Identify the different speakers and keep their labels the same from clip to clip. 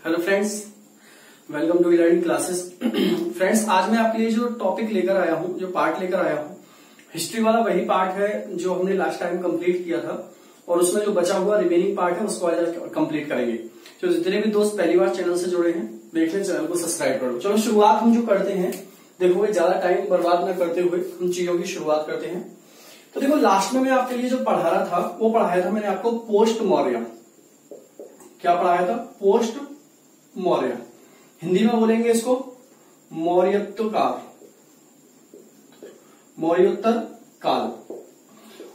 Speaker 1: Hello friends, welcome to learning classes. Friends, आज मैं आपके लिए जो टॉपिक लेकर आया हूं, जो पार्ट लेकर आया हूं, हिस्ट्री वाला वही पार्ट है जो हमने लास्ट टाइम कंप्लीट किया था और उसमें जो बचा हुआ रिमेनिंग पार्ट है उसको आज कंप्लीट करेंगे। तो जितने भी दोस्त पहली बार चैनल से जुड़े हैं, देख लें, चैनल को सब्सक्राइब कर लो। चलो शुरुआत हम जो करते हैं, देखो ज्यादा टाइम बर्बाद न करते हुए हम चीजों की शुरुआत करते हैं। तो देखो लास्ट में मैं आपके लिए जो पढ़ा रहा था वो पढ़ाया था मैंने आपको पोस्ट मौर्य। क्या पढ़ाया था? पोस्ट मौर्य। हिंदी में बोलेंगे इसको मौर्योत्तर काल, मौर्योत्तर काल।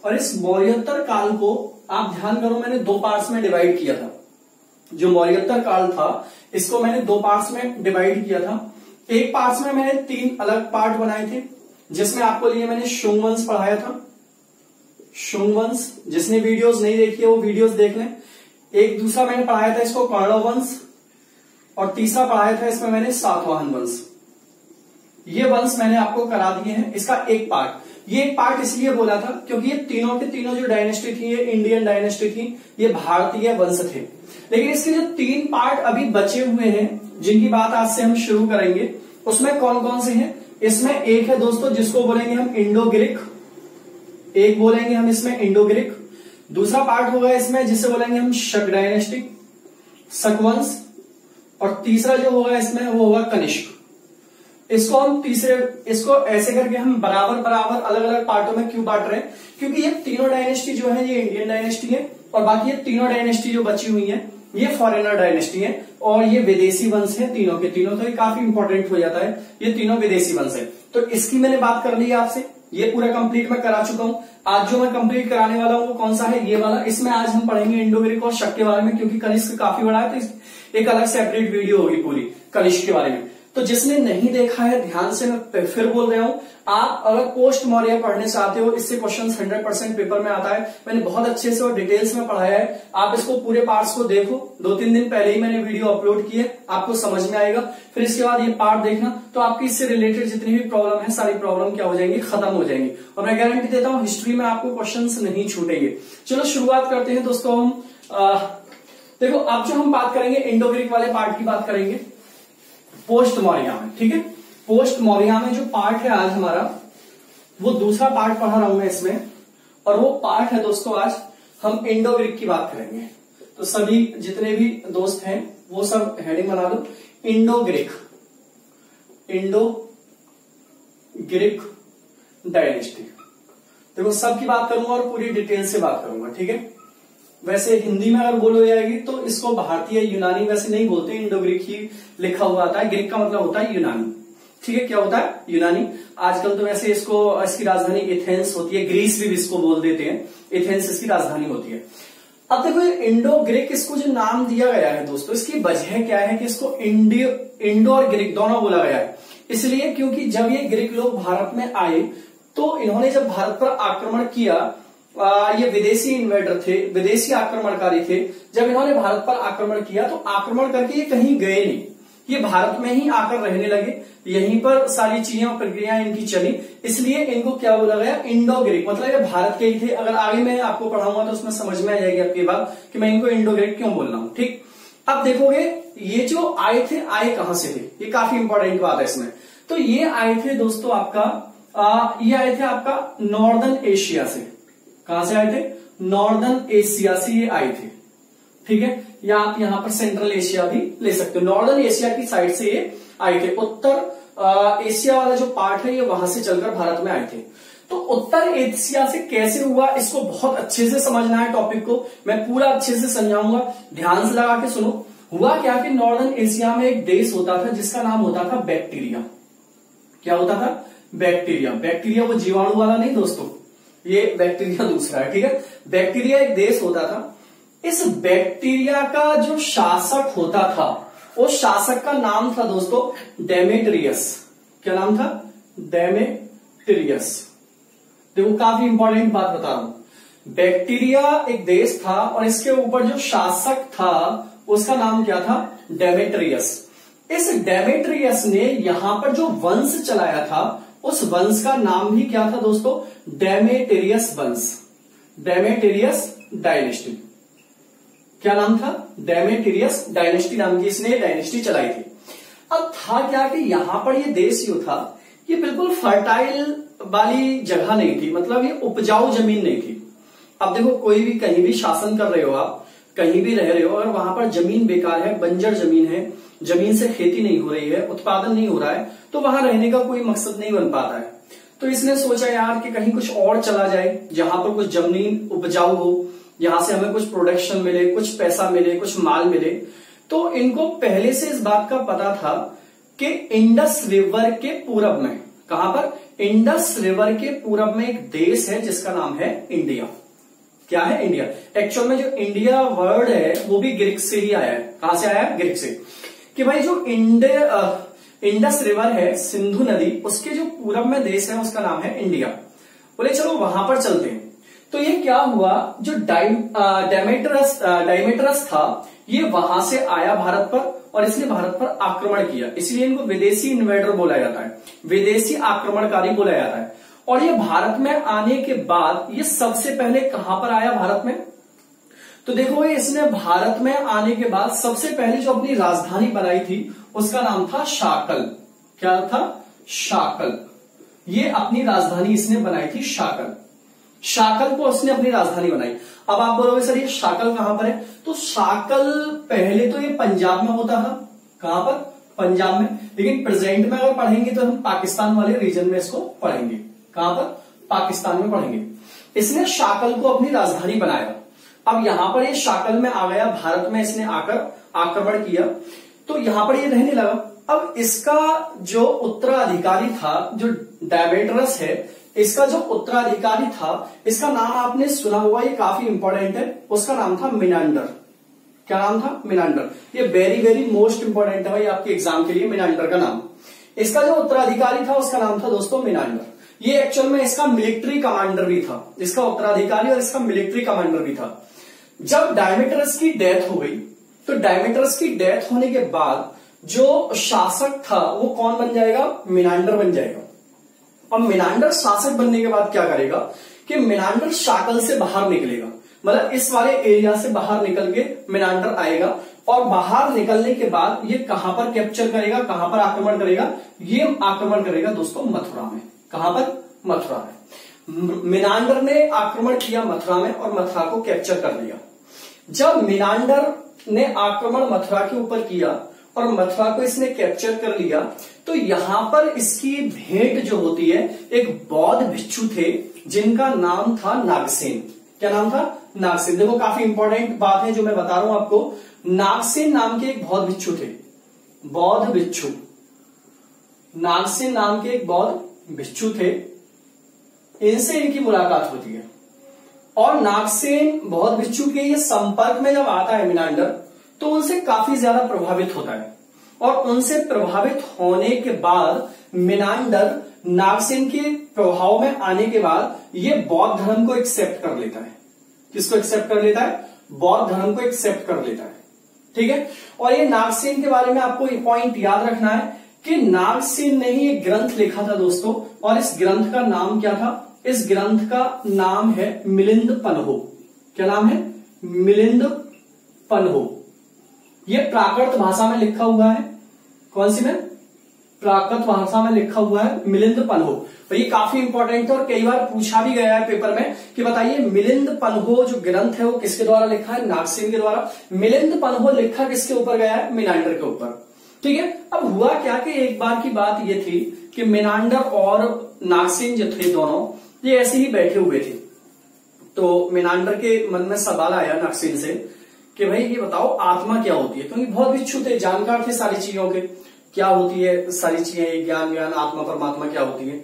Speaker 1: और इस मौर्योत्तर काल को आप ध्यान करो, मैंने दो पार्ट्स में डिवाइड किया था। जो मौर्योत्तर काल था इसको मैंने दो पार्ट्स में डिवाइड किया था। एक पार्ट्स में मैंने तीन अलग पार्ट बनाए थे, जिसमें आपको लिए मैंने शुंग वंश पढ़ाया था। शुंग वंश, जिसने वीडियोस नहीं देखी है वो वीडियोस देख लें। एक दूसरा मैंने पढ़ाया था इसको कर्ण वंश, और तीसरा पढ़ाया था इसमें मैंने सातवाहन वंश। ये वंश मैंने आपको करा दिए हैं। इसका एक पार्ट, ये एक पार्ट इसलिए बोला था क्योंकि ये तीनों के तीनों जो डायनेस्टी थी, ये इंडियन डायनेस्टी थी, ये भारतीय वंश थे। लेकिन इसके जो तीन पार्ट अभी बचे हुए हैं, जिनकी बात आज से हम शुरू करेंगे, उसमें कौन कौन से हैं? इसमें एक है दोस्तों जिसको बोलेंगे हम इंडो ग्रीक, एक बोलेंगे हम इसमें इंडो ग्रीक। दूसरा पार्ट होगा इसमें जिसे बोलेंगे हम शक डायनेस्टी, शक वंश। और तीसरा जो होगा इसमें वो होगा कनिष्क। इसको हम इसको ऐसे करके हम बराबर बराबर अलग अलग पार्टों में क्यों बांट रहे हैं? क्योंकि ये तीनों डायनेस्टी जो है ये इंडियन डायनेस्टी है, और बाकी ये तीनों डायनेस्टी जो बची हुई है ये फॉरेनर डायनेस्टी है, और ये विदेशी वंश है तीनों के तीनों। तो ये काफी इंपॉर्टेंट हो जाता है, ये तीनों विदेशी वंश है। तो इसकी मैंने बात कर ली है आपसे, ये पूरा कंप्लीट मैं करा चुका हूं। आज जो मैं कंप्लीट कराने वाला हूं वो कौन सा है? ये वाला। इसमें आज हम पढ़ेंगे इंडो ग्रीक और शक के बारे में, क्योंकि कनिष्क काफी बड़ा है, तो एक अलग सेपरेट वीडियो होगी पूरी कनिष्क के बारे में। तो जिसने नहीं देखा है, ध्यान से मैं फिर बोल रहा हूं, आप अगर पोस्ट मौर्य पढ़ने चाहते हो, इससे क्वेश्चन 100% पेपर में आता है। मैंने बहुत अच्छे से और डिटेल्स में पढ़ाया है। आप इसको पूरे पार्ट्स को देखो, 2-3 दिन पहले ही मैंने वीडियो अपलोड की है, आपको समझ में आएगा। फिर इसके बाद ये पार्ट देखना, तो आपकी इससे रिलेटेड जितनी भी प्रॉब्लम है, सारी प्रॉब्लम क्या हो जाएंगी? खत्म हो जाएंगी। और मैं गारंटी देता हूं हिस्ट्री में आपको क्वेश्चन नहीं छूटेंगे। चलो शुरुआत करते हैं दोस्तों। हम देखो अब जो हम बात करेंगे इंडो ग्रीक वाले पार्ट की बात करेंगे पोस्ट मौर्य में, ठीक है। पोस्ट मौर्य में जो पार्ट है आज हमारा, वो दूसरा पार्ट पढ़ा रहा हूं मैं इसमें, और वो पार्ट है दोस्तों आज हम इंडो ग्रीक की बात करेंगे। तो सभी जितने भी दोस्त हैं वो सब हेडिंग बना दो, Indo Greek, Indo Greek dynasty. देखो सबकी बात करूंगा और पूरी डिटेल से बात करूंगा, ठीक है। वैसे हिंदी में अगर बोलो जाएगी तो इसको भारतीय यूनानी वैसे नहीं बोलते, इंडो ग्रीक ही लिखा हुआ आता है। ग्रीक का मतलब होता है यूनानी, ठीक है। क्या होता है? यूनानी। आजकल तो वैसे इसकी राजधानी एथेंस होती है, ग्रीस भी इसको बोल देते हैं, एथेंस इसकी राजधानी होती है। अब देखो इंडो ग्रीक इसको जो नाम दिया गया है दोस्तों, इसकी वजह क्या है कि इसको इंडो और ग्रीक दोनों बोला गया है? इसलिए क्योंकि जब ये ग्रीक लोग भारत में आए तो इन्होंने जब भारत पर आक्रमण किया, ये विदेशी इन्वेडर थे, विदेशी आक्रमणकारी थे। जब इन्होंने भारत पर आक्रमण किया तो आक्रमण करके ये कहीं गए नहीं, ये भारत में ही आकर रहने लगे, यहीं पर सारी चीजें और प्रक्रियाएं इनकी चली। इसलिए इनको क्या बोला गया? Indo Greek. मतलब ये भारत के ही थे। अगर आगे मैं आपको पढ़ाऊंगा तो उसमें समझ में आ जाएगी आपकी बात कि मैं इनको इंडो ग्रीक क्यों बोल रहा हूं, ठीक। अब देखोगे ये जो आए थे, आए कहां से थे? ये काफी इंपॉर्टेंट बात है इसमें। तो ये आए थे दोस्तों आपका, ये आए थे आपका नॉर्दर्न एशिया से। कहां से आए थे? नॉर्दर्न एशिया से ये आए थे, ठीक है। या आप यहां पर सेंट्रल एशिया भी ले सकते हो। नॉर्दर्न एशिया की साइड से ये आए थे। उत्तर एशिया वाला जो पार्ट है ये वहां से चलकर भारत में आए थे। तो उत्तर एशिया से कैसे हुआ, इसको बहुत अच्छे से समझना है। टॉपिक को मैं पूरा अच्छे से समझाऊंगा, ध्यान से लगा के सुनो। हुआ क्या कि नॉर्दर्न एशिया में एक देश होता था जिसका नाम होता था बैक्टीरिया। क्या होता था? बैक्टीरिया। बैक्टीरिया वो जीवाणु वाला नहीं दोस्तों, ये बैक्टीरिया दूसरा है, ठीक है। बैक्टीरिया एक देश होता था। इस बैक्टीरिया का जो शासक होता था, उस शासक का नाम था दोस्तों डेमेट्रियस। क्या नाम था? डेमेट्रियस। देखो काफी इंपॉर्टेंट बात बता रहा हूं। बैक्टीरिया एक देश था और इसके ऊपर जो शासक था उसका नाम क्या था? डेमेट्रियस। इस डेमेट्रियस ने यहां पर जो वंश चलाया था उस वंश का नाम भी क्या था दोस्तों? डेमेट्रियस वंश, डेमेट्रियस डायनेस्टी। क्या नाम था? डेमेट्रियस डायनेस्टी नाम की इसने डायनेस्टी चलाई थी। अब था क्या कि यहां पर ये देश जो था ये बिल्कुल फर्टाइल वाली जगह नहीं थी, मतलब ये उपजाऊ जमीन नहीं थी। अब देखो कोई भी कहीं भी शासन कर रहे हो, आप कहीं भी रह रहे हो, अगर वहां पर जमीन बेकार है, बंजर जमीन है, जमीन से खेती नहीं हो रही है, उत्पादन नहीं हो रहा है, तो वहां रहने का कोई मकसद नहीं बन पाता है। तो इसने सोचा यार कि कहीं कुछ और चला जाए जहां पर कुछ जमीन उपजाऊ हो, यहां से हमें कुछ प्रोडक्शन मिले, कुछ पैसा मिले, कुछ माल मिले। तो इनको पहले से इस बात का पता था कि इंडस रिवर के पूरब में, कहां पर? इंडस रिवर के पूरब में एक देश है जिसका नाम है इंडिया। क्या है? इंडिया। एक्चुअल में जो इंडिया वर्ड है वो भी ग्रीक से ही आया है। कहां से आया है? ग्रीक से। कि भाई जो इंडस रिवर है, सिंधु नदी, उसके जो पूरब में देश है उसका नाम है इंडिया। बोले चलो वहां पर चलते हैं। तो ये क्या हुआ, जो डायमेट्रस था ये वहां से आया भारत पर और इसने भारत पर आक्रमण किया, इसलिए इनको विदेशी इन्वेडर बोला जाता है, विदेशी आक्रमणकारी बोला जाता है। और ये भारत में आने के बाद ये सबसे पहले कहां पर आया भारत में? तो देखो इसने भारत में आने के बाद सबसे पहले जो अपनी राजधानी बनाई थी उसका नाम था शाकल। क्या था? शाकल। ये अपनी राजधानी इसने बनाई थी शाकल। शाकल को उसने अपनी राजधानी बनाई। अब आप बोलोगे सर ये शाकल कहां पर है? तो शाकल पहले तो ये पंजाब में होता था। कहां पर? पंजाब में। लेकिन प्रेजेंट में अगर पढ़ेंगे तो हम पाकिस्तान वाले रीजन में इसको पढ़ेंगे। कहां पर? पाकिस्तान में पढ़ेंगे। इसने शाकल को अपनी राजधानी बनाया। अब यहां पर ये शाकल में आ गया, भारत में इसने आकर आक्रमण किया, तो यहां पर ये रहने लगा। अब इसका जो उत्तराधिकारी था, जो डायमेट्रस है, इसका जो उत्तराधिकारी था, इसका नाम आपने सुना होगा, ये काफी इंपॉर्टेंट है, उसका नाम था मिनांडर। क्या नाम था? मिनांडर। ये वेरी वेरी मोस्ट इंपॉर्टेंट है भाई आपके एग्जाम के लिए, मिनांडर का नाम। इसका जो उत्तराधिकारी था उसका नाम था दोस्तों मिनांडर। ये एक्चुअल में इसका मिलिट्री कमांडर भी था, इसका उत्तराधिकारी और इसका मिलिट्री कमांडर भी था। जब डायमेट्रस की डेथ हो गई, तो डायमेट्रस की डेथ होने के बाद जो शासक था वो कौन बन जाएगा? मिनांडर बन जाएगा। अब मिनांडर शासक बनने के बाद क्या करेगा कि मिनांडर शाकल से बाहर निकलेगा, मतलब इस वाले एरिया से बाहर निकल के मिनांडर आएगा और बाहर निकलने के बाद ये कहां पर कैप्चर करेगा, कहां पर आक्रमण करेगा? ये आक्रमण करेगा दोस्तों मथुरा में। कहां पर? मथुरा में। मिनांडर ने आक्रमण किया मथुरा में और मथुरा को कैप्चर कर लिया। जब मिनांडर ने आक्रमण मथुरा के ऊपर किया और मथुरा को इसने कैप्चर कर लिया, तो यहां पर इसकी भेंट जो होती है, एक बौद्ध भिक्षु थे जिनका नाम था नागसेन। क्या नाम था? नागसेन। देखो काफी इंपॉर्टेंट बात है जो मैं बता रहा हूं आपको। नागसेन नाम के एक बौद्ध भिक्षु थे, बौद्ध भिक्षु। नागसेन नाम के एक बौद्ध भिक्षु थे, इनसे इनकी मुलाकात होती है और नागसेन बौद्ध भिक्षु के ये संपर्क में जब आता है मिनांडर, तो उनसे काफी ज्यादा प्रभावित होता है और उनसे प्रभावित होने के बाद मिनांडर नागसेन के प्रभाव में आने के बाद ये बौद्ध धर्म को एक्सेप्ट कर लेता है। किसको एक्सेप्ट कर लेता है? बौद्ध धर्म को एक्सेप्ट कर लेता है। ठीक है। और ये नागसेन के बारे में आपको ये पॉइंट याद रखना है कि नागसेन ने ही एक ग्रंथ लिखा था दोस्तों, और इस ग्रंथ का नाम क्या था? इस ग्रंथ का नाम है मिलिंद पन्हो। क्या नाम है? मिलिंद पन्हो। ये प्राकृत भाषा में लिखा हुआ है। कौन सी में? प्राकृत भाषा में लिखा हुआ है मिलिंद पन्हो। तो ये काफी इंपॉर्टेंट है और कई बार पूछा भी गया है पेपर में कि बताइए मिलिंद पन्हो जो ग्रंथ है वो किसके द्वारा लिखा है? नागसेन के द्वारा। मिलिंद पन्हो लिखा किसके ऊपर गया है? मिनांडर के ऊपर। ठीक है। अब हुआ क्या कि एक बार की बात ये थी कि मिनांडर और नागसेन जो थे दोनों, ये ऐसे ही बैठे हुए थे। तो मिनांडर के मन में सवाल आया नागसेन से कि भाई ये बताओ आत्मा क्या होती है, क्योंकि बहुत भिक्षु थे, जानकार थे सारी चीजों के, क्या होती है सारी चीजें, ज्ञान ज्ञान आत्मा परमात्मा क्या होती है।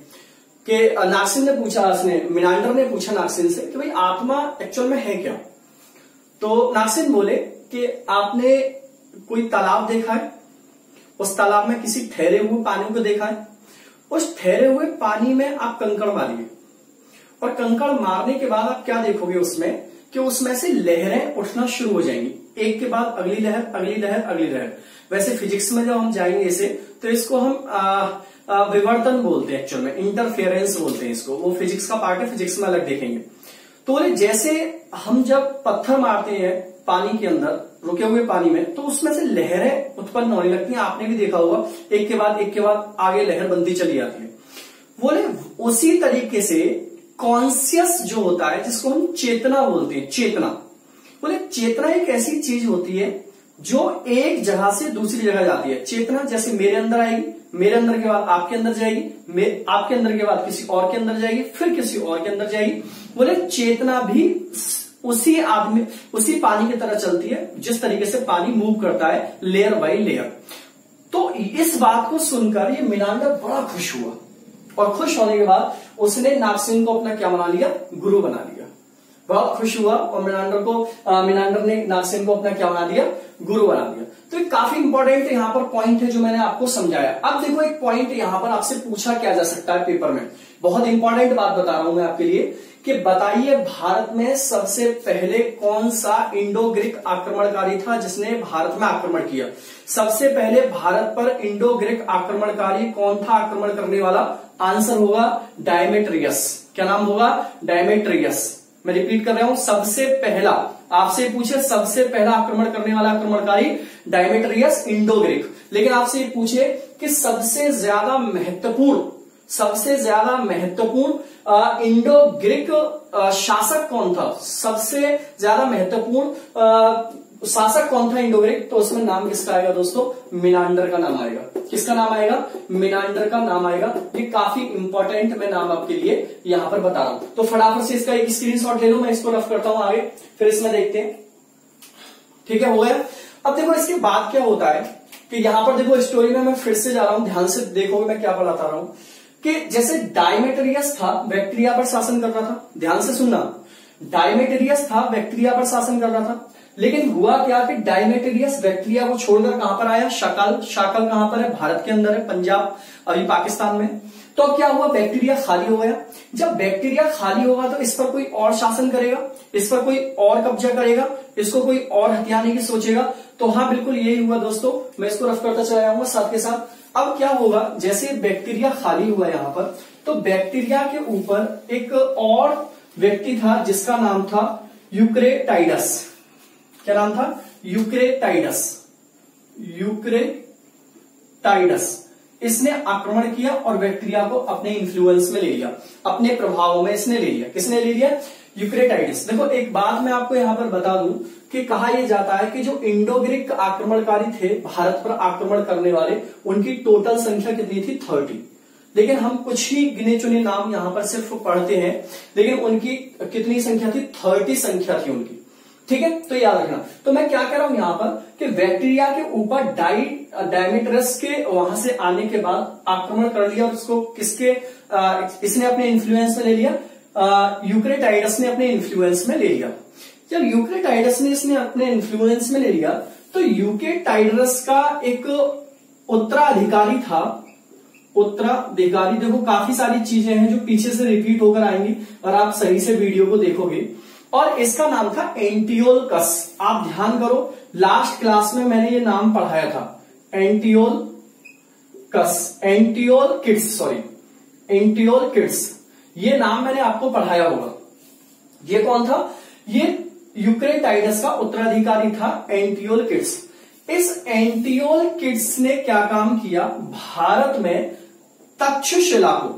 Speaker 1: कि नागसेन ने पूछा, उसने मिनांडर ने पूछा नागसेन से कि भाई आत्मा एक्चुअल में है क्या। तो नागसेन बोले कि आपने कोई तालाब देखा है, उस तालाब में किसी ठहरे हुए पानी को देखा है, उस ठहरे हुए पानी में आप कंकड़ मारिए और कंकड़ मारने के बाद आप क्या देखोगे उसमें कि उसमें से लहरें उठना शुरू हो जाएंगी, एक के बाद अगली लहर अगली लहर अगली लहर। वैसे फिजिक्स में जब हम जाएंगे इसे, तो इसको हम विवर्तन बोलते हैं, एक्चुअल में इंटरफेरेंस बोलते हैं इसको। वो फिजिक्स का पार्ट है, फिजिक्स में अलग देखेंगे। तो जैसे हम जब पत्थर मारते हैं पानी के अंदर, रुके हुए पानी में, तो उसमें से लहरें उत्पन्न होने लगती हैं। आपने भी देखा होगा, एक के बाद आगे लहर बनती चली जाती है। बोले उसी तरीके से कॉन्शियस जो होता है, जिसको हम चेतना बोलते हैं, चेतना, बोले चेतना एक ऐसी चीज होती है जो एक जगह से दूसरी जगह जाती है। चेतना जैसे मेरे अंदर आएगी, मेरे अंदर के बाद आपके अंदर जाएगी, आपके अंदर के बाद किसी और के अंदर जाएगी, फिर किसी और के अंदर जाएगी। बोले चेतना भी उसी पानी की तरह चलती है, जिस तरीके से पानी मूव करता है लेयर बाय लेयर। तो इस बात को सुनकर ये मीनांडर बड़ा खुश हुआ, और खुश होने के बाद उसने नागसेन को अपना क्या बना लिया, गुरु बना लिया। बहुत खुश हुआ और मीनांडर ने नागसेन को अपना क्या बना दिया, गुरु बना दिया। तो एक काफी इंपॉर्टेंट यहाँ पर पॉइंट है जो मैंने आपको समझाया। अब देखो एक पॉइंट यहाँ पर आपसे पूछा क्या जा सकता है पेपर में, बहुत इंपॉर्टेंट बात बता रहा हूं मैं आपके लिए, कि बताइए भारत में सबसे पहले कौन सा इंडो ग्रीक आक्रमणकारी था जिसने भारत में आक्रमण किया। सबसे पहले भारत पर इंडो ग्रीक आक्रमणकारी कौन था, आक्रमण करने वाला? आंसर होगा डायमेट्रियस। क्या नाम होगा? डायमेट्रियस। मैं रिपीट कर रहा हूं, सबसे पहला, आपसे पूछे सबसे पहला आक्रमण करने वाला आक्रमणकारी डायमेट्रियस इंडो ग्रीक। लेकिन आपसे ये पूछे कि सबसे ज्यादा महत्वपूर्ण इंडो ग्रीक शासक कौन था, सबसे ज्यादा महत्वपूर्ण शासक कौन था इंडो ग्रीक, तो उसमें नाम किसका आएगा दोस्तों? मीनांडर का नाम आएगा। किसका नाम आएगा? मीनांडर का नाम आएगा। ये काफी इंपॉर्टेंट मैं नाम आपके लिए यहां पर बता रहा हूं। तो फटाफट से इसका एक स्क्रीनशॉट ले लो, मैं इसको रफ करता हूं आगे, फिर इसमें देखते हैं। ठीक है, हो गया। अब देखो इसके बाद क्या होता है कि यहां पर देखो स्टोरी में मैं फिर से जा रहा हूं, ध्यान से देखोगे मैं क्या बताता रहा हूं, कि जैसे डायमेट्रियस था बैक्टीरिया पर शासन कर रहा था, ध्यान से सुनना, डायमेट्रियस था बैक्टीरिया पर शासन कर रहा था। लेकिन हुआ क्या कि डायमेट्रियस बैक्टीरिया को छोड़कर कहां पर आया? शाकल। शाकल कहां पर है? भारत के अंदर है, पंजाब, अभी पाकिस्तान में। तो अब क्या हुआ? बैक्टीरिया खाली हो गया। जब बैक्टीरिया खाली होगा तो इस पर कोई और शासन करेगा, इस पर कोई और कब्जा करेगा, इसको कोई और हथियाने की सोचेगा। तो हाँ, बिल्कुल यही हुआ दोस्तों। मैं इसको रफ करता चला जाऊंगा साथ के साथ। अब क्या होगा, जैसे बैक्टीरिया खाली हुआ यहां पर, तो बैक्टीरिया के ऊपर एक और व्यक्ति था जिसका नाम था यूक्रेटाइडस। क्या नाम था? यूक्रेटाइडस। इसने आक्रमण किया और बैक्टीरिया को अपने इन्फ्लुएंस में ले लिया, अपने प्रभाव में इसने ले लिया। किसने ले लिया? यूक्रेटाइडस। देखो एक बात मैं आपको यहां पर बता दूं कि कहा यह जाता है कि जो इंडो ग्रीक आक्रमणकारी थे भारत पर आक्रमण करने वाले, उनकी टोटल संख्या कितनी थी? 30। लेकिन हम कुछ ही गिने चुने नाम यहां पर सिर्फ पढ़ते हैं, लेकिन उनकी कितनी संख्या थी? 30 संख्या थी उनकी। ठीक है, तो याद रखना। तो मैं क्या कह रहा हूं यहां पर कि बैक्टीरिया के ऊपर डायमेट्रियस के वहां से आने के बाद आक्रमण कर लिया, और उसको इसने अपने इन्फ्लुएंस में ले लिया, यूक्रेटाइडस ने अपने इन्फ्लुएंस में ले लिया। जब यूक्रेटाइडस ने इसने अपने इन्फ्लुएंस में ले लिया, तो यूक्रेटाइडस का एक उत्तराधिकारी था। उत्तराधिकारी, देखो काफी सारी चीजें हैं जो पीछे से रिपीट होकर आएंगी और आप सही से वीडियो को देखोगे। और इसका नाम था एंटियोलकस। आप ध्यान करो, लास्ट क्लास में मैंने ये नाम पढ़ाया था, एंटियोलकिड्स। ये नाम मैंने आपको पढ़ाया होगा। ये कौन था? ये यूक्रेटाइडस का उत्तराधिकारी था, एंटियोलकिड्स। इस एंटियोलकिड्स ने क्या काम किया? भारत में तक्षशिला को,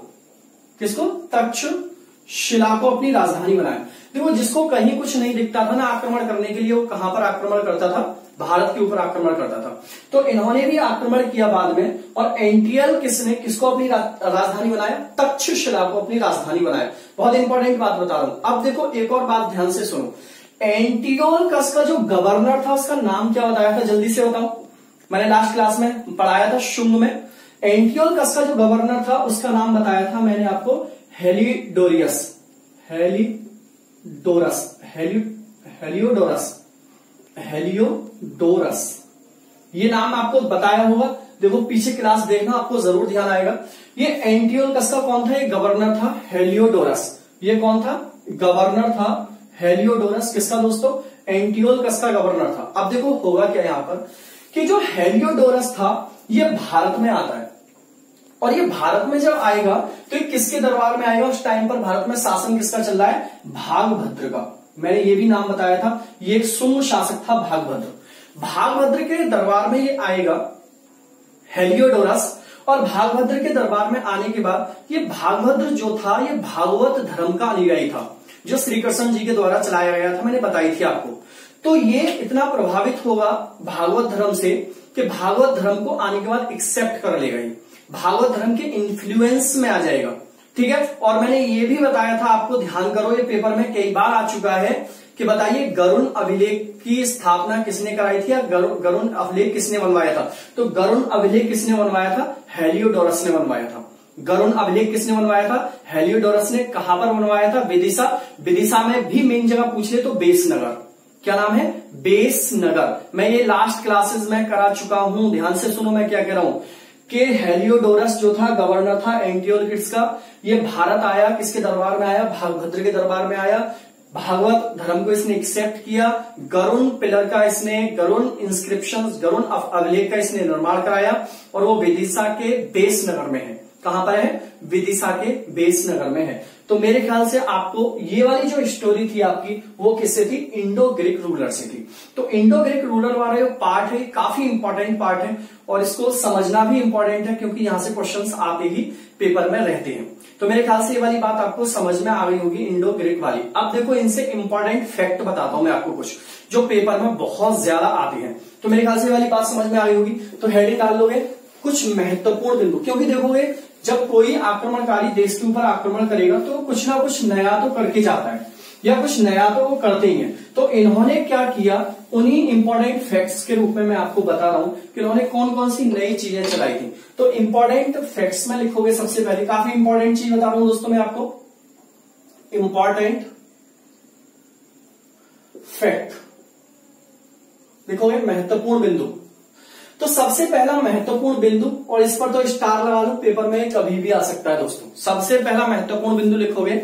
Speaker 1: किसको? तक्षशिला को अपनी राजधानी बनाया। देखो जिसको कहीं कुछ नहीं दिखता था ना आक्रमण करने के लिए, वो कहां पर आक्रमण करता था? भारत के ऊपर आक्रमण करता था। तो इन्होंने भी आक्रमण किया बाद में, और एंटियोलकिड्स ने किसको अपनी राजधानी बनाया? तक्षशिला को अपनी राजधानी बनाया। बहुत इंपॉर्टेंट बात बता रहा हूं। अब देखो एक और बात ध्यान से सुनो, एंटियोलकस का जो गवर्नर था उसका नाम क्या बताया था? जल्दी से बताओ, मैंने लास्ट क्लास में पढ़ाया था शुंग में। एंटियोलकस का जो गवर्नर था उसका नाम बताया था मैंने आपको, हेलियोडोरस। ये नाम आपको बताया होगा, देखो पीछे क्लास देखना, आपको जरूर ध्यान आएगा। ये एंटियोलकस का कौन था? ये गवर्नर था हेलियोडोरस। ये कौन था? गवर्नर था हेलियोडोरस। किसका दोस्तों? एंटियोलकस का गवर्नर था। अब देखो होगा क्या यहां पर कि जो हेलियोडोरस था ये भारत में आता है, और ये भारत में जब आएगा तो ये किसके दरबार में आएगा? उस टाइम पर भारत में शासन किसका चल रहा है? भागभद्र का। मैंने ये भी नाम बताया था, ये एक सुंग शासक था भागभद्र। भागभद्र के दरबार में ये आएगा हेलियोडोरस, और भागभद्र के दरबार में आने के बाद ये भागभद्र जो था ये भागवत धर्म का अनुयायी था, जो श्री कृष्ण जी के द्वारा चलाया गया था, मैंने बताई थी आपको। तो ये इतना प्रभावित होगा भागवत धर्म से कि भागवत धर्म को आने के बाद एक्सेप्ट कर लेगा, भागवत धर्म के इन्फ्लुएंस में आ जाएगा। ठीक है, और मैंने ये भी बताया था आपको, ध्यान करो, ये पेपर में कई बार आ चुका है कि बताइए गरुण अभिलेख की स्थापना किसने कराई थी या गरुण अभिलेख किसने बनवाया था। तो गरुण अभिलेख किसने बनवाया था? हेलियोडोरस ने बनवाया था। गरुण अभिलेख किसने बनवाया था? हेलियोडोरस ने। कहां पर बनवाया था? विदिशा। विदिशा में भी मेन जगह पूछ ले तो बेसनगर। क्या नाम है? बेसनगर। मैं ये लास्ट क्लासेस में करा चुका हूं, ध्यान से सुनो मैं क्या कह रहा हूं कि हेलियोडोरस जो था गवर्नर था एंटियोखस का, ये भारत आया, किसके दरबार में आया? भागभद्र के दरबार में आया। भागवत धर्म को इसने एक्सेप्ट किया। गरुण पिलर का इसने, गरुण इंस्क्रिप्शन, गरुण अभिलेख का इसने निर्माण कराया, और वो विदिशा के बेसनगर में है। कहां पर है? विदिशा के बेसनगर में है। तो मेरे ख्याल से आपको ये वाली जो स्टोरी थी आपकी, वो किससे थी? इंडो ग्रीक रूलर से थी। तो इंडो ग्रीक रूलर वाला जो पार्ट है काफी इंपॉर्टेंट पार्ट है, और इसको समझना भी इंपॉर्टेंट है, क्योंकि यहां से क्वेश्चंस आते ही पेपर में रहते हैं। तो मेरे ख्याल से ये वाली बात आपको समझ में आ गई होगी, इंडो ग्रीक वाली। अब देखो इनसे इंपॉर्टेंट फैक्ट बताता हूं मैं आपको कुछ, जो पेपर में बहुत ज्यादा आते हैं। तो मेरे ख्याल से ये वाली बात समझ में आ गई होगी। तो हेडिंग डाल लोगे कुछ महत्वपूर्ण बिंदु, क्योंकि देखोगे जब कोई आक्रमणकारी देश के ऊपर आक्रमण करेगा तो कुछ ना कुछ नया तो करके जाता है, या कुछ नया तो वो करते ही हैं। तो इन्होंने क्या किया, उन्हीं इंपॉर्टेंट फैक्ट्स के रूप में मैं आपको बता रहा हूं कि इन्होंने कौन कौन सी नई चीजें चलाई थी। तो इंपॉर्टेंट फैक्ट्स में लिखोगे सबसे पहले, काफी इंपॉर्टेंट चीज बता रहा हूं दोस्तों मैं आपको, इंपॉर्टेंट फैक्ट लिखोगे, महत्वपूर्ण बिंदु। तो सबसे पहला महत्वपूर्ण बिंदु, और इस पर तो स्टार लगा लो, पेपर में कभी भी आ सकता है दोस्तों। सबसे पहला महत्वपूर्ण बिंदु लिखोगे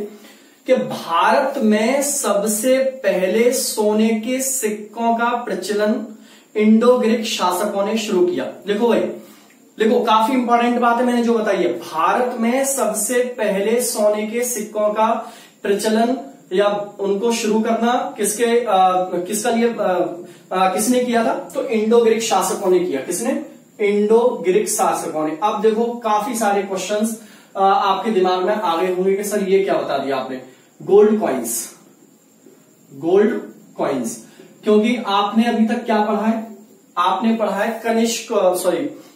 Speaker 1: कि भारत में सबसे पहले सोने के सिक्कों का प्रचलन इंडो ग्रीक शासकों ने शुरू किया। लिखो भाई, लिखो, काफी इंपॉर्टेंट बात है मैंने जो बताई है। भारत में सबसे पहले सोने के सिक्कों का प्रचलन या उनको शुरू करना किसका लिए किसने किया था? तो इंडो ग्रीक शासकों ने किया। किसने? इंडो ग्रीक शासकों ने। अब देखो काफी सारे क्वेश्चंस आपके दिमाग में आ गए होंगे कि सर ये क्या बता दिया आपने? गोल्ड कॉइन्स, गोल्ड कॉइन्स, क्योंकि आपने अभी तक क्या पढ़ा है? आपने पढ़ा है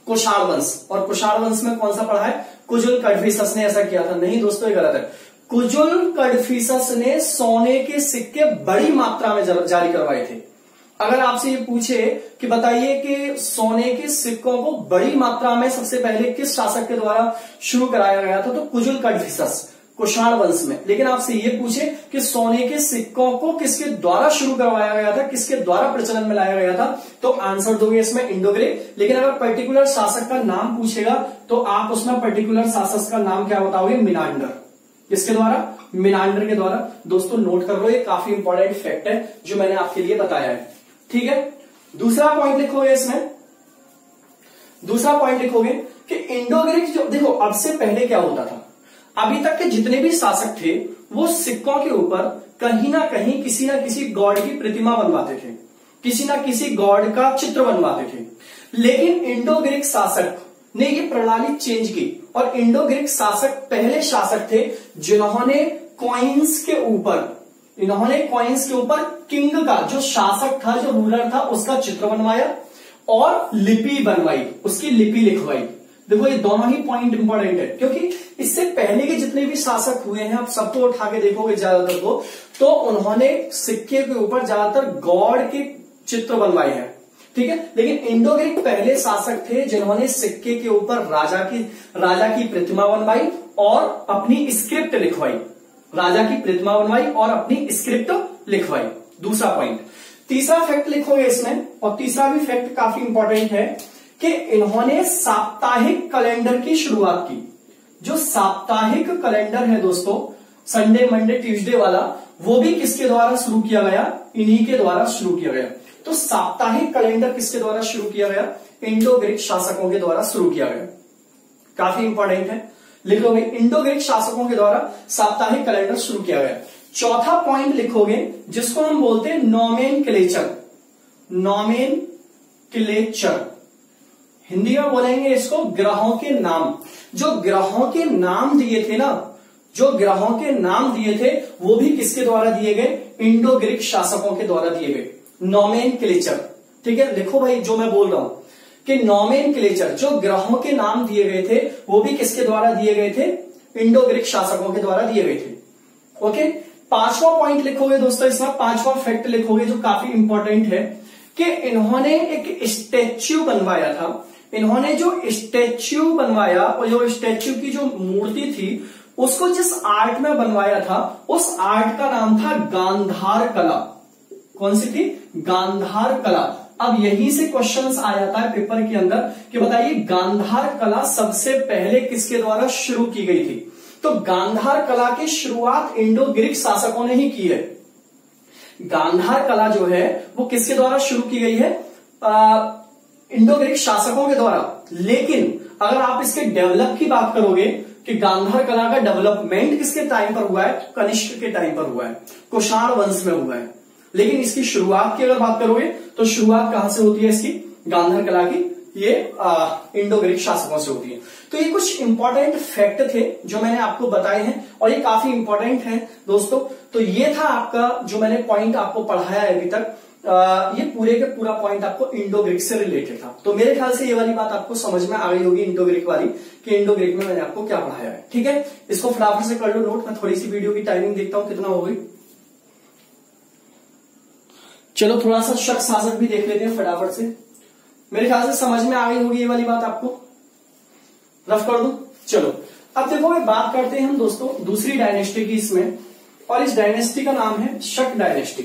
Speaker 1: कुषाण वंश, और कुषाण वंश में कौन सा पढ़ा है? कुजुल कडफिसस ने ऐसा किया था। नहीं दोस्तों, ये गलत है। कुजुल कडफिसस ने सोने के सिक्के बड़ी मात्रा में जारी करवाए थे। अगर आपसे ये पूछे कि बताइए कि सोने के सिक्कों को बड़ी मात्रा में सबसे पहले किस शासक के द्वारा शुरू कराया गया था, तो कुजुल कडफिसस, कुषाण वंश में। लेकिन आपसे ये पूछे कि सोने के सिक्कों को किसके द्वारा शुरू करवाया गया था, किसके द्वारा प्रचलन में लाया गया था, तो आंसर दोगे इसमें इंडो ग्रीक। लेकिन अगर पर्टिकुलर शासक का नाम पूछेगा तो आप उसमें पर्टिकुलर शासक का नाम क्या बताओगे? मिनांडर। किसके द्वारा? मिनांडर के द्वारा। दोस्तों नोट कर लो, ये काफी इंपॉर्टेंट फैक्ट है जो मैंने आपके लिए बताया है। ठीक है, दूसरा पॉइंट लिखोगे इसमें, दूसरा पॉइंट लिखोगे कि इंडो ग्रीक जो, देखो अब से पहले क्या होता था, अभी तक के जितने भी शासक थे वो सिक्कों के ऊपर कहीं ना कहीं किसी ना किसी गॉड की प्रतिमा बनवाते थे, किसी ना किसी गॉड का चित्र बनवाते थे। लेकिन इंडो ग्रीक शासक ने ये प्रणाली चेंज की, और इंडो ग्रीक शासक पहले शासक थे जिन्होंने कॉइन्स के ऊपर, इन्होंने कॉइन्स के ऊपर किंग का, जो शासक था, जो रूलर था, उसका चित्र बनवाया और लिपि बनवाई, उसकी लिपि लिखवाई। देखो ये दोनों ही पॉइंट इंपॉर्टेंट है, क्योंकि इससे पहले के जितने भी शासक हुए हैं आप सबको उठा के देखोगे ज्यादातर को, तो उन्होंने सिक्के के ऊपर ज्यादातर गॉड के चित्र बनवाए हैं। ठीक है, लेकिन इंडो ग्रीक पहले शासक थे जिन्होंने सिक्के के ऊपर राजा की प्रतिमा बनवाई और अपनी स्क्रिप्ट लिखवाई, राजा की प्रतिमा बनवाई और अपनी स्क्रिप्ट लिखवाई। दूसरा पॉइंट। तीसरा फैक्ट लिखोगे इसमें, और तीसरा भी फैक्ट काफी इंपॉर्टेंट है कि इन्होंने साप्ताहिक कैलेंडर की शुरुआत की। जो साप्ताहिक कैलेंडर है दोस्तों, संडे मंडे ट्यूसडे वाला, वो भी किसके द्वारा शुरू किया गया? इन्हीं के द्वारा शुरू किया गया। तो साप्ताहिक कैलेंडर किसके द्वारा शुरू किया गया? इंडो ग्रीक शासकों के द्वारा शुरू किया गया। काफी इंपॉर्टेंट है, लिख लो भाई, इंडो ग्रीक शासकों के द्वारा साप्ताहिक कैलेंडर शुरू किया गया। चौथा पॉइंट लिखोगे जिसको हम बोलते हैं नोमेनक्लेचर। नोमेनक्लेचर हिंदी में बोलेंगे इसको ग्रहों के नाम। जो ग्रहों के नाम दिए थे ना, जो ग्रहों के नाम दिए थे वो भी किसके द्वारा दिए गए? इंडो ग्रीक शासकों के द्वारा दिए गए। नोमेनक्लेचर, ठीक है, लिखो भाई जो मैं बोल रहा हूं कि नोमेनक्लेचर, जो ग्रहों के नाम दिए गए थे वो भी किसके द्वारा दिए गए थे? इंडो ग्रीक शासकों के द्वारा दिए गए थे। ओके, पांचवा पॉइंट लिखोगे दोस्तों, इसमें पांचवा फैक्ट लिखोगे जो काफी इंपॉर्टेंट है कि इन्होंने एक स्टैच्यू बनवाया था। इन्होंने जो स्टैच्यू बनवाया और जो स्टैच्यू की जो मूर्ति थी उसको जिस आर्ट में बनवाया था उस आर्ट का नाम था गांधार कला। कौन सी थी? गांधार कला। अब यहीं से क्वेश्चंस आ जाता है पेपर के अंदर कि बताइए गांधार कला सबसे पहले किसके द्वारा शुरू की गई थी? तो गांधार कला की शुरुआत इंडो ग्रीक शासकों ने ही की है। गांधार कला जो है वो किसके द्वारा शुरू की गई है? इंडो ग्रीक शासकों के द्वारा। लेकिन अगर आप इसके डेवलप की बात करोगे कि गांधार कला का डेवलपमेंट किसके टाइम पर हुआ है? कनिष्क के टाइम पर हुआ है, कुषाण वंश में हुआ है। लेकिन इसकी शुरुआत की अगर बात करोगे तो शुरुआत कहां से होती है इसकी? गांधार कला की ये इंडो ग्रीक शासकों से होती है। तो ये कुछ इंपॉर्टेंट फैक्ट थे जो मैंने आपको बताए हैं और ये काफी इंपॉर्टेंट है दोस्तों। तो ये था आपका जो मैंने पॉइंट आपको पढ़ाया है अभी तक। ये पूरे के पूरा पॉइंट आपको इंडो ग्रीक से रिलेटेड था। तो मेरे ख्याल से ये वाली बात आपको समझ में आ गई होगी इंडो ग्रीक वाली, कि इंडो ग्रीक में मैंने आपको क्या पढ़ाया है। ठीक है, इसको फटाफट से कर लो नोट। मैं थोड़ी सी वीडियो की टाइमिंग देखता हूं कितना हो गई। चलो थोड़ा सा शक शासक भी देख लेते हैं फटाफट से। मेरे ख्याल से समझ में आ गई होगी ये वाली बात आपको। रफ कर दूं? चलो अब देखो बात करते हैं हम दोस्तों दूसरी डायनेस्टी की इसमें, और इस डायनेस्टी का नाम है शक डायनेस्टी।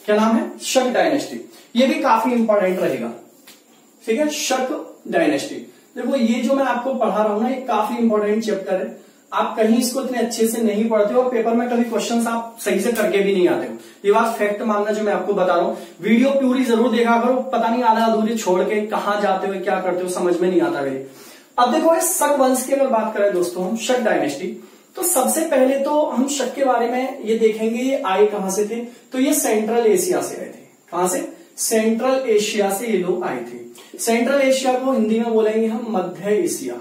Speaker 1: क्या नाम है? शक डायनेस्टी। ये भी काफी इंपॉर्टेंट रहेगा। ठीक है, शक डायनेस्टी। देखो ये जो मैं आपको पढ़ा रहा हूं ना, ये काफी इंपॉर्टेंट चैप्टर है। आप कहीं इसको इतने अच्छे से नहीं पढ़ते हो और पेपर में कभी क्वेश्चंस आप सही से करके भी नहीं आते हो। ये बात फैक्ट मानना जो मैं आपको बता रहा हूं। वीडियो पूरी जरूर देखा करो, पता नहीं आधा अधूरी छोड़ के कहां जाते हो क्या करते हो समझ में नहीं आता मेरे। अब देखो इस शक वंश की अगर बात करें दोस्तों हम, शक डायनेस्टी, तो सबसे पहले तो हम शक के बारे में ये देखेंगे ये आए कहां से थे। तो ये सेंट्रल एशिया से आए थे। कहां से? सेंट्रल एशिया से ये लोग आए थे। सेंट्रल एशिया को हिंदी में बोलेंगे हम मध्य एशिया।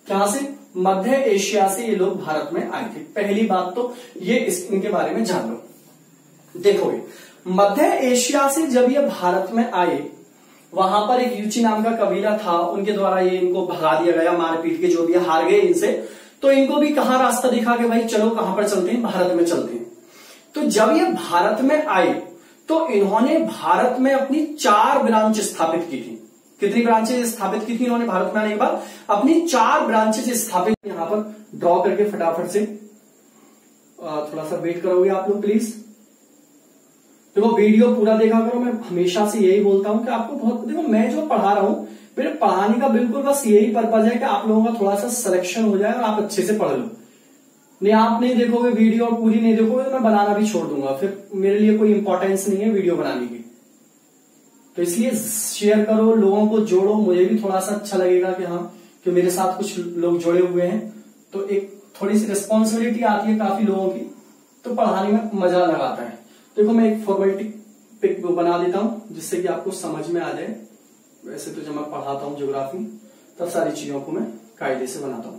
Speaker 1: कहां से? मध्य एशिया से ये लोग भारत में आए थे। पहली बात तो ये इनके बारे में जान लो। देखो मध्य एशिया से जब ये भारत में आए, वहां पर एक यूची नाम का कबीला था, उनके द्वारा ये इनको भगा दिया गया, मारपीट के जो भी हार गए इनसे। तो इनको भी कहां रास्ता दिखा कि भाई चलो कहां पर चलते हैं? भारत में चलते हैं। तो जब ये भारत में आए तो इन्होंने भारत में अपनी 4 ब्रांच स्थापित की थी। कितनी ब्रांचेस स्थापित की थी इन्होंने भारत में आने के बाद? अपनी 4 ब्रांचेस स्थापित। यहां पर ड्रॉ करके फटाफट से थोड़ा सा वेट करोगे आप लोग प्लीज। देखो वीडियो पूरा देखा करो। मैं हमेशा से यही बोलता हूं कि आपको बहुत, देखो मैं जो पढ़ा रहा हूं मेरे पढ़ाने का बिल्कुल बस यही पर्पज है कि आप लोगों का थोड़ा सा सिलेक्शन हो जाए और आप अच्छे से पढ़ लो। नहीं आप नहीं देखोगे वीडियो और पूरी नहीं देखोगे तो मैं बनाना भी छोड़ दूंगा, फिर मेरे लिए कोई इंपॉर्टेंस नहीं है वीडियो बनाने की। तो इसलिए शेयर करो, लोगों को जोड़ो, मुझे भी थोड़ा सा अच्छा लगेगा कि हाँ कि मेरे साथ कुछ लोग जुड़े हुए हैं। तो एक थोड़ी सी रिस्पॉन्सिबिलिटी आती है काफी लोगों की, तो पढ़ाने में मजा लगाता है। देखो मैं एक फॉर्मेलिटी पिक बना देता हूं जिससे कि आपको समझ में आ जाए। वैसे तो जब मैं पढ़ाता हूं ज्योग्राफी तब सारी चीजों को मैं कायदे से बनाता हूं।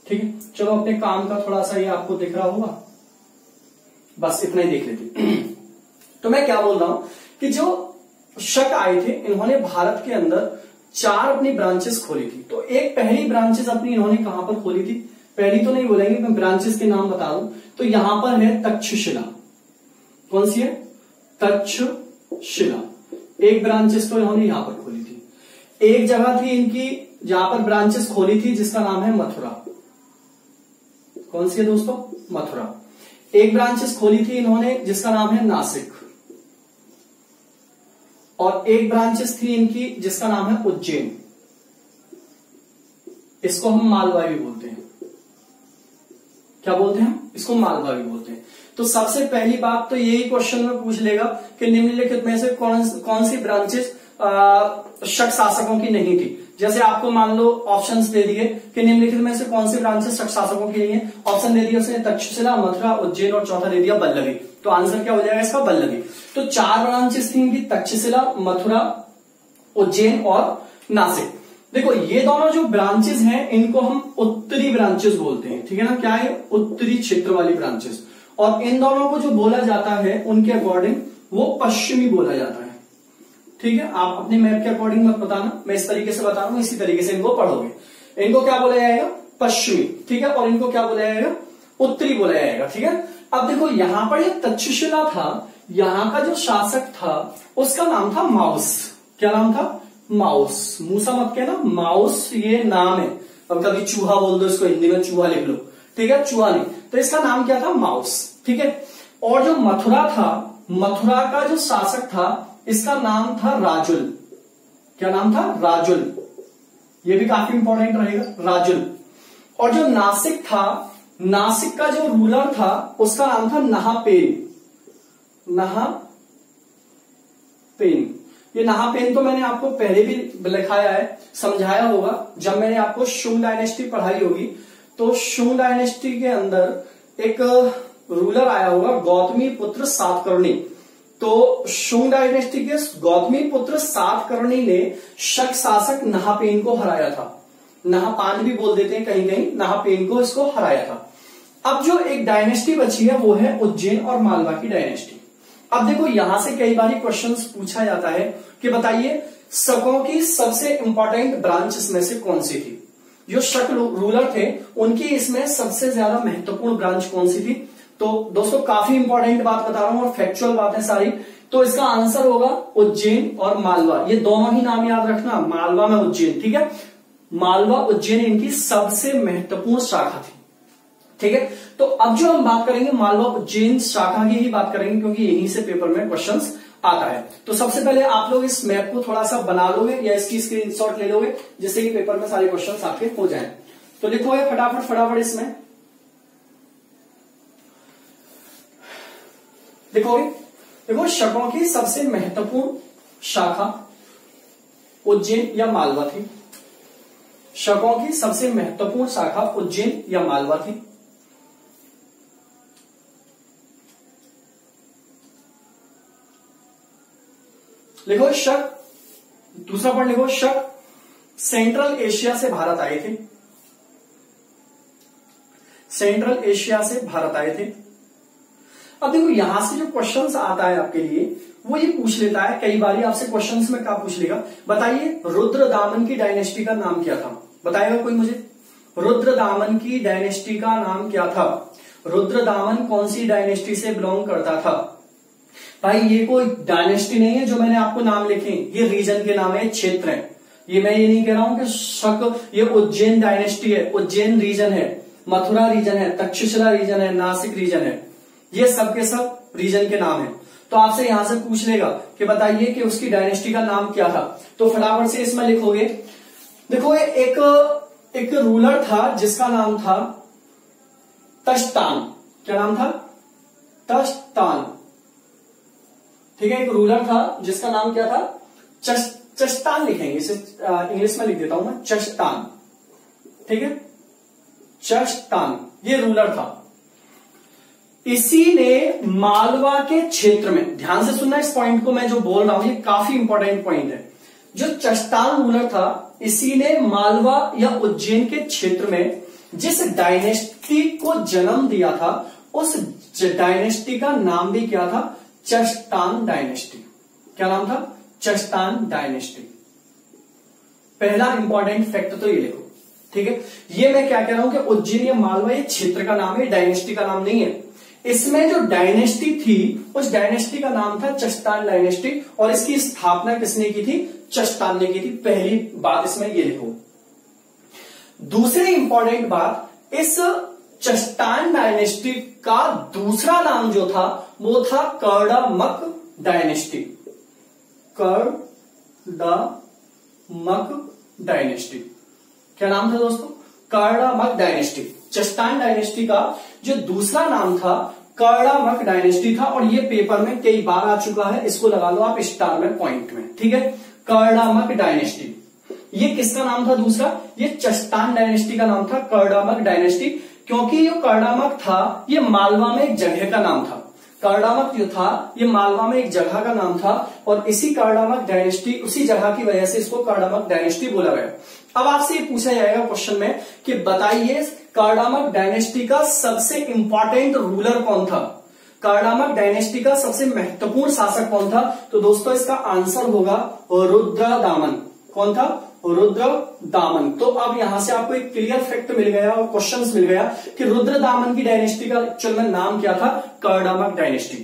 Speaker 1: ठीक है, चलो अपने काम का थोड़ा सा ये आपको दिख रहा होगा, बस इतना ही देख लेते। तो मैं क्या बोल रहा हूं कि जो शक आए थे इन्होंने भारत के अंदर 4 अपनी ब्रांचेस खोली थी। तो एक पहली ब्रांचेस अपनी इन्होंने कहां पर खोली थी? पहली तो नहीं बोलेंगे, मैं ब्रांचेस के नाम बता दूं। तो यहां पर है तक्षशिला। कौन सी है? तक्षशिला। एक ब्रांचेस तो इन्होंने यहां पर खोली थी। एक जगह थी इनकी जहां पर ब्रांचेस खोली थी जिसका नाम है मथुरा। कौन सी है दोस्तों? मथुरा। एक ब्रांचेस खोली थी इन्होंने जिसका नाम है नासिक, और एक ब्रांचेस थी इनकी जिसका नाम है उज्जैन। इसको हम मालवा भी बोलते हैं। क्या बोलते हैं हम? इसको मालवा भी बोलते हैं। तो सबसे पहली बात तो यही क्वेश्चन में पूछ लेगा कि निम्नलिखित में से कौन सी ब्रांचेस शक शासकों की नहीं थी? जैसे आपको मान लो ऑप्शंस दे दिए कि निम्नलिखित में से कौन से ब्रांचेस शक शासकों के लिए, ऑप्शन दे दिया उसने तक्षशिला, मथुरा, उज्जैन और चौथा दे दिया बल्लभी। तो आंसर क्या हो जाएगा इसका? बल्लभी। तो 4 ब्रांचेस थी इनकी, तक्षशिला, मथुरा, उज्जैन और नासिक। देखो ये दोनों जो ब्रांचेस हैं इनको हम उत्तरी ब्रांचेस बोलते हैं, ठीक है ना। क्या है? उत्तरी क्षेत्र वाली ब्रांचेस। और इन दोनों को जो बोला जाता है उनके अकॉर्डिंग वो पश्चिमी बोला जाता है, ठीक है। आप अपने मैप के अकॉर्डिंग मत बताना, मैं इस तरीके से बता रहा हूं, इसी तरीके से इनको पढ़ोगे। इनको क्या बोला जाएगा? पश्चिमी, ठीक है। और इनको क्या बोला जाएगा? उत्तरी बोला जाएगा, ठीक है। अब देखो यहां पर ये तक्षशिला था, यहां का जो शासक था उसका नाम था माउस। क्या नाम था? माउस। मूसा मत कहना, माउस ये नाम है। अब कभी चूहा बोल दो इसको, हिंदी में चूहा लिख लो, ठीक है, चूहा नहीं। तो इसका नाम क्या था? माउस, ठीक है। और जो मथुरा था, मथुरा का जो शासक था इसका नाम था राजुल। क्या नाम था? राजुल। ये भी काफी इंपॉर्टेंट रहेगा, राजुल। और जो नासिक था, नासिक का जो रूलर था उसका नाम था नहापेन। नहापेन। ये नहापेन तो मैंने आपको पहले भी लिखाया है, समझाया होगा जब मैंने आपको शुंग डायनेस्टी पढ़ाई होगी। तो शुंग डायनेस्टी के अंदर एक रूलर आया होगा गौतमी पुत्र सातकर्णी। तो शुंग डायनेस्टी के गौतमी पुत्र सातकर्णी ने शक शासक नहापेन को हराया था। नहापान भी बोल देते हैं कहीं कहीं, नहापेन को इसको हराया था। अब जो एक डायनेस्टी बची है वो है उज्जैन और मालवा की डायनेस्टी। अब देखो यहां से कई बार क्वेश्चंस पूछा जाता है कि बताइए शकों की सबसे इंपॉर्टेंट ब्रांच इसमें से कौन सी थी। जो शक रूलर थे उनकी इसमें सबसे ज्यादा महत्वपूर्ण ब्रांच कौन सी थी। तो दोस्तों काफी इंपॉर्टेंट बात बता रहा हूं और फैक्चुअल बातें सारी। तो इसका आंसर होगा उज्जैन और मालवा। ये दोनों ही नाम याद रखना, मालवा में उज्जैन, ठीक है। मालवा उज्जैन इनकी सबसे महत्वपूर्ण शाखा थी, ठीक है। तो अब जो हम बात करेंगे मालवा उज्जैन शाखा की ही बात करेंगे क्योंकि यहीं से पेपर में क्वेश्चंस आता है। तो सबसे पहले आप लोग इस मैप को थोड़ा सा बना लोगे या इसकी स्क्रीनशॉट ले लोगे जिससे कि पेपर में सारे क्वेश्चंस आपके हो जाएं। तो लिखो ये फटाफट इसमें देखो शकों की सबसे महत्वपूर्ण शाखा उज्जैन या मालवा थी। शकों की सबसे महत्वपूर्ण शाखा उज्जैन या मालवा थी। लिखो शक, दूसरा पॉइंट लिखो शक सेंट्रल एशिया से भारत आए थे। सेंट्रल एशिया से भारत आए थे। अब देखो यहां से जो क्वेश्चंस आता है आपके लिए वो ये पूछ लेता है, कई बार आपसे क्वेश्चंस में क्या पूछ लेगा, बताइए रुद्रदामन की डायनेस्टी का नाम क्या था। बताएगा कोई मुझे? रुद्रदामन की डायनेस्टी का नाम क्या था? रुद्रदामन कौन सी डायनेस्टी से बिलोंग करता था? भाई ये कोई डायनेस्टी नहीं है जो मैंने आपको नाम लिखे, ये रीजन के नाम है, क्षेत्र है। ये मैं ये नहीं कह रहा हूं कि शक ये उज्जैन डायनेस्टी है, उज्जैन रीजन है, मथुरा रीजन है, तक्षशिला रीजन है, नासिक रीजन है, ये सब के सब रीजन के नाम है। तो आपसे यहां से पूछ लेगा कि बताइए कि उसकी डायनेस्टी का नाम क्या था। तो फटाफट से इसमें लिखोगे। देखो एक रूलर था जिसका नाम था तश्तान। क्या नाम था? तश्तान, ठीक है। एक रूलर था जिसका नाम क्या था? चश्तान लिखेंगे, इसे इंग्लिश में लिख देता हूं मैं, चश्तान, ठीक है। चश्तान ये रूलर था। इसी ने मालवा के क्षेत्र में, ध्यान से सुनना इस पॉइंट को, मैं जो बोल रहा हूं ये काफी इंपॉर्टेंट पॉइंट है। जो चश्तान रूलर था इसी ने मालवा या उज्जैन के क्षेत्र में जिस डायनेस्टी को जन्म दिया था उस डायनेस्टी का नाम भी क्या था? चश्तान डायनेस्टी। क्या नाम था? चश्तान डायनेस्टी। पहला इंपॉर्टेंट फैक्ट तो ये लिखो, ठीक है। ये मैं क्या कह रहा हूं कि उज्जैन या मालवा ये क्षेत्र का नाम है, डायनेस्टी का नाम नहीं है। इसमें जो डायनेस्टी थी उस डायनेस्टी का नाम था चश्तान डायनेस्टी और इसकी स्थापना किसने की थी? चश्तान ने की थी। पहली बात इसमें ये लिखो। दूसरी इंपॉर्टेंट बात, इस चश्तान डायनेस्टी का दूसरा नाम जो था वो था कर्डामक डायनेस्टी। कर्डामक डायनेस्टी। क्या नाम था दोस्तों? कर्डामक डायनेस्टी। चश्तान डायनेस्टी का जो दूसरा नाम था कर्डामक डायनेस्टी था और ये पेपर में कई बार आ चुका है, इसको लगा लो आप स्टार में, पॉइंट में, ठीक है। कर्डामक डायनेस्टी ये किसका नाम था दूसरा? ये चस्टान डायनेस्टी का नाम था, कर्डामक डायनेस्टी, क्योंकि ये कर्डामक था ये मालवा में एक जगह का नाम था। कर्डामक जो था ये मालवा में एक जगह का नाम था और इसी कर्डामक डायनेस्टी, उसी जगह की वजह से इसको कर्डामक डायनेस्टी बोला गया। अब आपसे ये पूछा जाएगा क्वेश्चन में कि बताइए कर्डामक डायनेस्टी का सबसे इंपॉर्टेंट रूलर कौन था, कर्डामक डायनेस्टी का सबसे महत्वपूर्ण शासक कौन था? तो दोस्तों इसका आंसर होगा रुद्रदामन। कौन था? रुद्रदामन। तो अब यहां से आपको एक क्लियर फैक्ट मिल गया और क्वेश्चंस मिल गया कि रुद्रदामन की डायनेस्टी का एक्चुअल में नाम क्या था? कर्डामक डायनेस्टी।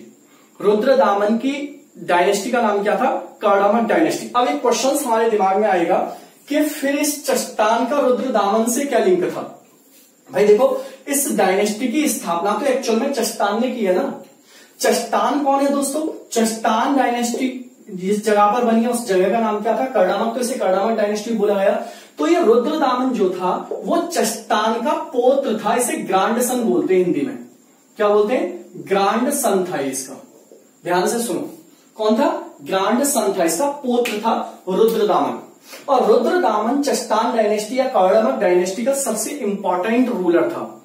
Speaker 1: रुद्रदामन की डायनेस्टी का नाम क्या था? कर्डामक डायनेस्टी। अब एक क्वेश्चन हमारे दिमाग में आएगा कि फिर इस चट्टान का रुद्रदामन से क्या लिंक था? भाई देखो, इस डायनेस्टी की स्थापना तो एक्चुअल में चट्टान ने की है ना। चट्टान कौन है दोस्तों? चट्टान डायनेस्टी जिस जगह पर बनी है उस जगह का नाम क्या था? कर्डामक। तो इसे कर्डामक डायनेस्टी बोला गया। तो ये रुद्रदामन जो था वो चट्टान का पौत्र था, इसे ग्रांड सन बोलते हैं हिंदी में। क्या बोलते हैं? ग्रांड सन था इसका। ध्यान से सुनो, कौन था? ग्रांड सन था, इसका पौत्र था रुद्रदामन। और रुद्रदामन चट्टान डायनेस्टी या कर्डामक डायनेस्टी का सबसे इंपॉर्टेंट रूलर था।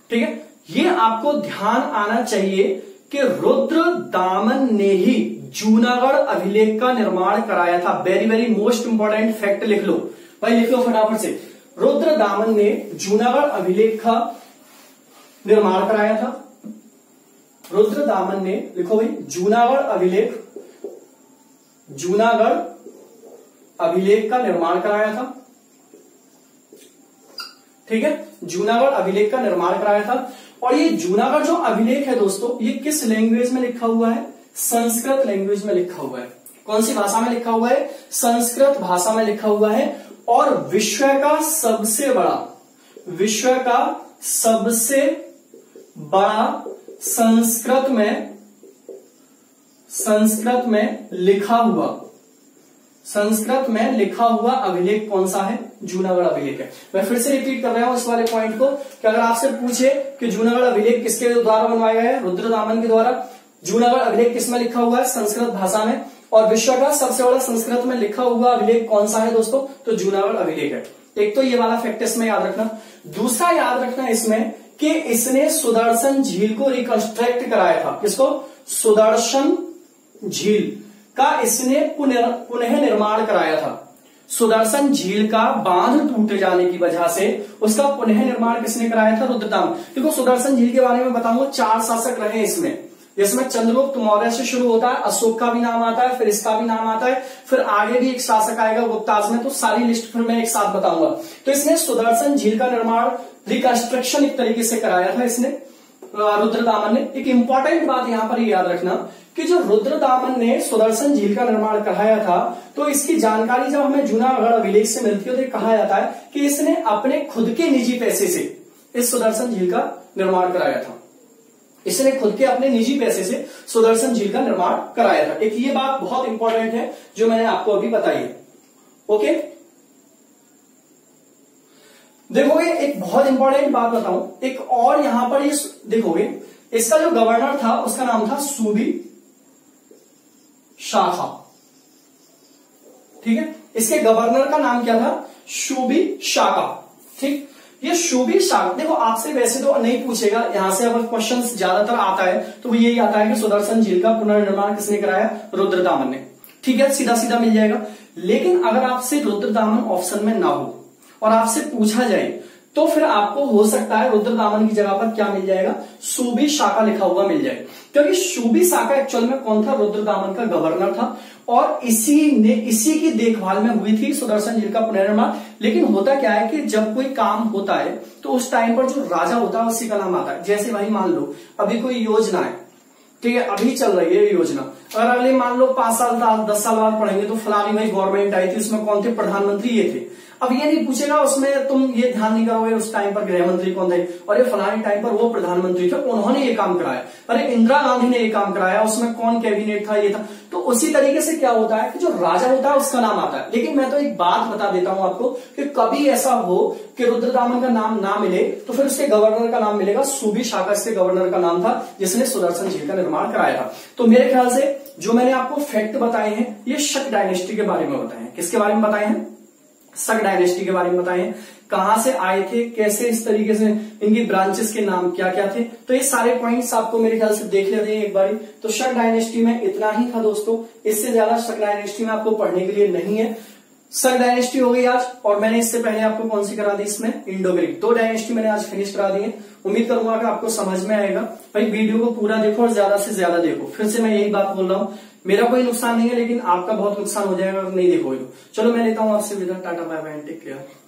Speaker 1: ठीक है, ये आपको ध्यान आना चाहिए कि रुद्रदामन ने ही जूनागढ़ अभिलेख का निर्माण कराया था। Very very most important fact लिख लो भाई, लिख लो फटाफट से। रुद्रदामन ने जूनागढ़ अभिलेख का निर्माण कराया था। रुद्रदामन ने, लिखो भाई, जूनागढ़ अभिलेख का निर्माण कराया था। ठीक है, जूनागढ़ अभिलेख का निर्माण कराया था। और ये जूनागढ़ जो अभिलेख है दोस्तों, ये किस लैंग्वेज में लिखा हुआ है? संस्कृत लैंग्वेज में लिखा हुआ है। कौन सी भाषा में लिखा हुआ है? संस्कृत भाषा में लिखा हुआ है। और विश्व का सबसे बड़ा संस्कृत में लिखा हुआ अभिलेख कौन सा है? जूनागढ़ अभिलेख है। मैं फिर से रिपीट कर रहा हूं इस वाले पॉइंट को कि अगर आपसे पूछे कि जूनागढ़ अभिलेख किसके द्वारा बनवाया गया है? रुद्रदामन के द्वारा। जूनागढ़ अभिलेख किसमें लिखा हुआ है? संस्कृत भाषा में। और विश्व का सबसे बड़ा संस्कृत में लिखा हुआ अभिलेख कौन सा है दोस्तों? तो जूनागढ़ अभिलेख है। एक तो ये वाला फैक्ट इसमें याद रखना। दूसरा याद रखना इसमें कि इसने सुदर्शन झील को रिकंस्ट्रक्ट कराया था। किसको? सुदर्शन झील का इसने पुनः निर्माण कराया था। सुदर्शन झील का बांध टूट जाने की वजह से उसका पुनः निर्माण किसने कराया था? रुद्रदामन। देखो, सुदर्शन झील के बारे में बताऊंगा। 4 शासक रहे इसमें, जिसमें चंद्रगुप्त मौर्य से शुरू होता है, अशोक का भी नाम आता है, फिर इसका भी नाम आता है, फिर आगे भी एक शासक आएगा गुप्ताज में। तो सारी लिस्ट फिर मैं एक साथ बताऊंगा। तो इसने सुदर्शन झील का निर्माण, रिकंस्ट्रक्शन एक तरीके से कराया था इसने, रुद्रदामन ने। एक इंपॉर्टेंट बात यहां पर याद रखना कि जो रुद्रदामन ने सुदर्शन झील का निर्माण कराया था, तो इसकी जानकारी जब हमें जूनागढ़ अभिलेख से मिलती है तो कहा जाता है कि इसने अपने खुद के निजी पैसे से इस सुदर्शन झील का निर्माण कराया था। इसने खुद के अपने निजी पैसे से सुदर्शन झील का निर्माण कराया था। एक ये बात बहुत इंपॉर्टेंट है जो मैंने आपको अभी बताई है। ओके, देखोगे एक बहुत इंपॉर्टेंट बात बताऊं, एक और यहां पर ये देखोगे, इसका जो गवर्नर था उसका नाम था सूबी शाखा। ठीक है, इसके गवर्नर का नाम क्या था? शूबी शाखा। ठीक, ये शूबी शाखा, देखो आपसे वैसे तो नहीं पूछेगा, यहां से अगर क्वेश्चन ज्यादातर आता है तो वो यही आता है कि सुदर्शन झील का पुनर्निर्माण किसने कराया? रुद्रदामन ने। ठीक है, सीधा सीधा मिल जाएगा। लेकिन अगर आपसे रुद्रदामन ऑप्शन में ना हो और आपसे पूछा जाए तो फिर आपको हो सकता है रुद्रदामन की जगह पर क्या मिल जाएगा? सूबी शाखा लिखा हुआ मिल जाए, क्योंकि सूबी शाखा एक्चुअल में कौन था? रुद्रदामन का गवर्नर था और इसी की देखभाल में हुई थी सुदर्शन झील का पुनर्निर्माण। लेकिन होता क्या है कि जब कोई काम होता है तो उस टाइम पर जो राजा होता है उसी का नाम आता है। जैसे भाई मान लो अभी कोई योजना है, ठीक है, अभी चल रही है योजना, अगर अगले मान लो 5 साल 10 साल बाद पढ़ेंगे तो फलानी भाई गवर्नमेंट आई थी, उसमें कौन थे? प्रधानमंत्री ये थे। अब ये नहीं पूछेगा उसमें, तुम ये ध्यान नहीं करोगे उस टाइम पर गृह मंत्री कौन थे और ये फलाने टाइम पर वो प्रधानमंत्री थे, उन्होंने ये काम कराया, अरे इंदिरा गांधी ने ये काम कराया, उसमें कौन कैबिनेट था, ये था। तो उसी तरीके से क्या होता है कि जो राजा होता है उसका नाम आता है। लेकिन मैं तो एक बात बता देता हूं आपको कि कभी ऐसा हो कि रुद्रदामन का नाम ना मिले तो फिर उसके गवर्नर का नाम मिलेगा। सूबी शाखा इसके गवर्नर का नाम था जिसने सुदर्शन झील का निर्माण कराया था। तो मेरे ख्याल से जो मैंने आपको फैक्ट बताए हैं ये शक डायनेस्टी के बारे में बताए हैं। किसके बारे में बताए हैं? शक डायनेस्टी के बारे में बताए, कहां से आए थे, कैसे इस तरीके से इनकी ब्रांचेस के नाम क्या क्या थे। तो ये सारे पॉइंट्स आपको मेरे ख्याल से देख लेते हैं एक बारी। तो शक डायनेस्टी में इतना ही था दोस्तों, इससे ज्यादा शक डायनेस्टी में आपको पढ़ने के लिए नहीं है। शक डायनेस्टी हो गई आज, और मैंने इससे पहले आपको कौन सी करा दी इसमें, इंडो ग्रीक। 2 डायनेस्टी मैंने आज फिनिश करा दी है। उम्मीद करूंगा कि आपको समझ में आएगा। भाई वीडियो को पूरा देखो और ज्यादा से ज्यादा देखो। फिर से मैं यही बात बोल रहा हूं, मेरा कोई नुकसान नहीं है, लेकिन आपका बहुत नुकसान हो जाएगा अगर नहीं देखोगे तो। चलो मैं लेता हूं आपसे विदा, tata bye bye, take care.